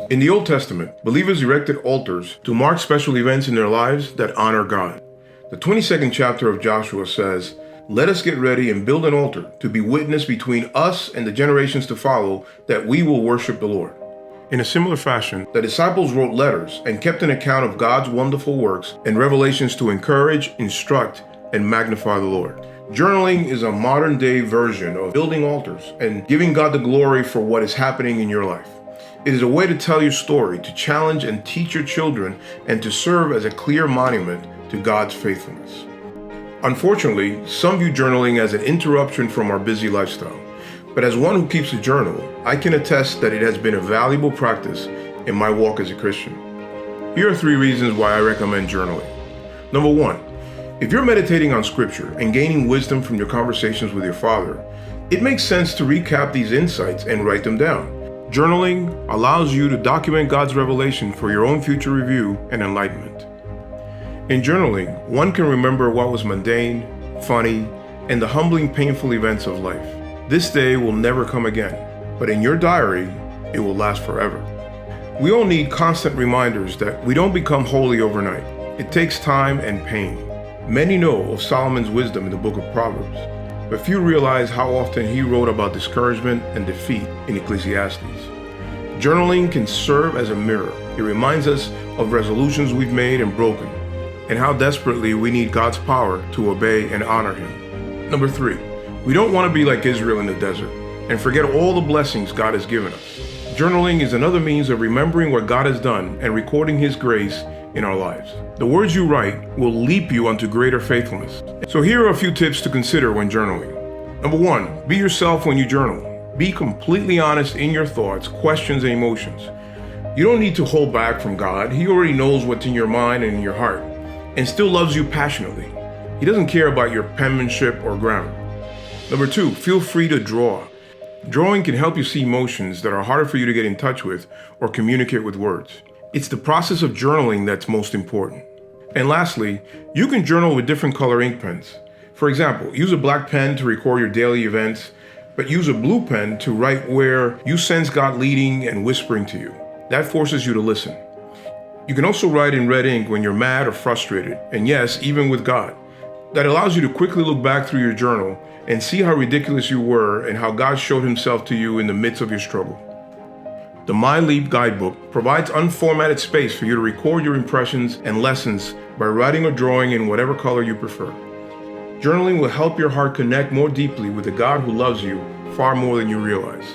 In the Old Testament, believers erected altars to mark special events in their lives that honor God. The 22nd chapter of Joshua says, "Let us get ready and build an altar to be witness between us and the generations to follow that we will worship the Lord." In a similar fashion, the disciples wrote letters and kept an account of God's wonderful works and revelations to encourage, instruct, and magnify the Lord. Journaling is a modern-day version of building altars and giving God the glory for what is happening in your life. It is a way to tell your story, to challenge and teach your children, and to serve as a clear monument to God's faithfulness. Unfortunately, some view journaling as an interruption from our busy lifestyle. But as one who keeps a journal, I can attest that it has been a valuable practice in my walk as a Christian. Here are 3 reasons why I recommend journaling. Number 1, if you're meditating on scripture and gaining wisdom from your conversations with your Father, it makes sense to recap these insights and write them down. Journaling allows you to document God's revelation for your own future review and enlightenment. In journaling, one can remember what was mundane, funny, and the humbling, painful events of life. This day will never come again, but in your diary, it will last forever. We all need constant reminders that we don't become holy overnight. It takes time and pain. Many know of Solomon's wisdom in the book of Proverbs, but few realize how often he wrote about discouragement and defeat in Ecclesiastes. Journaling can serve as a mirror. It reminds us of resolutions we've made and broken, and how desperately we need God's power to obey and honor Him. Number 3, we don't want to be like Israel in the desert and forget all the blessings God has given us. Journaling is another means of remembering what God has done and recording His grace in our lives. The words you write will leap you unto greater faithfulness. So here are a few tips to consider when journaling. Number 1, be yourself when you journal. Be completely honest in your thoughts, questions, and emotions. You don't need to hold back from God. He already knows what's in your mind and in your heart, and still loves you passionately. He doesn't care about your penmanship or grammar. Number 2, feel free to draw. Drawing can help you see emotions that are harder for you to get in touch with or communicate with words. It's the process of journaling that's most important. And lastly, you can journal with different color ink pens. For example, use a black pen to record your daily events, but use a blue pen to write where you sense God leading and whispering to you. That forces you to listen. You can also write in red ink when you're mad or frustrated, and yes, even with God. That allows you to quickly look back through your journal and see how ridiculous you were and how God showed Himself to you in the midst of your struggle. The My Leap guidebook provides unformatted space for you to record your impressions and lessons by writing or drawing in whatever color you prefer. Journaling will help your heart connect more deeply with the God who loves you far more than you realize.